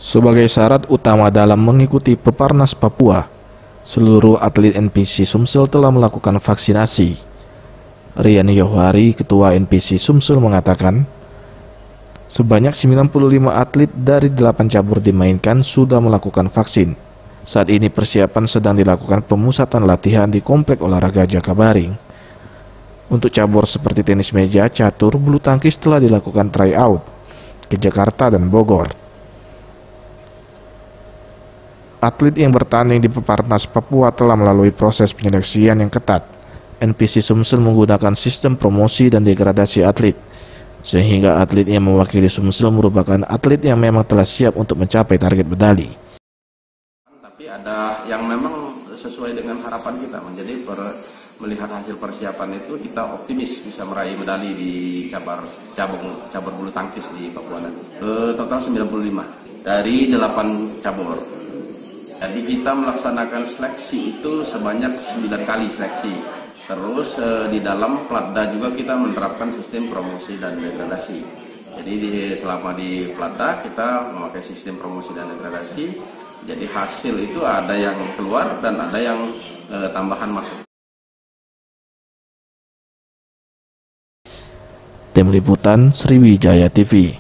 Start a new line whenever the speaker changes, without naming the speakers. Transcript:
Sebagai syarat utama dalam mengikuti Peparnas Papua, seluruh atlet NPC Sumsel telah melakukan vaksinasi. Rian Yohari, Ketua NPC Sumsel mengatakan, sebanyak 95 atlet dari 8 cabur dimainkan sudah melakukan vaksin. Saat ini persiapan sedang dilakukan pemusatan latihan di Komplek Olahraga Jakabaring. Untuk cabur seperti tenis meja, catur, bulu tangkis telah dilakukan tryout ke Jakarta dan Bogor. Atlet yang bertanding di Peparnas Papua telah melalui proses penyeleksian yang ketat. NPC Sumsel menggunakan sistem promosi dan degradasi atlet, sehingga atlet yang mewakili Sumsel merupakan atlet yang memang telah siap untuk mencapai target medali.
Tapi ada yang memang sesuai dengan harapan kita, menjadi melihat hasil persiapan itu kita optimis bisa meraih medali di cabur bulu tangkis di Papua nanti. Total 95 dari 8 cabur. Jadi kita melaksanakan seleksi itu sebanyak 9 kali seleksi. Terus di dalam Platda juga kita menerapkan sistem promosi dan degradasi. Jadi selama di Platda kita memakai sistem promosi dan degradasi. Jadi hasil itu ada yang keluar dan ada yang tambahan masuk.
Tim Liputan Sriwijaya TV.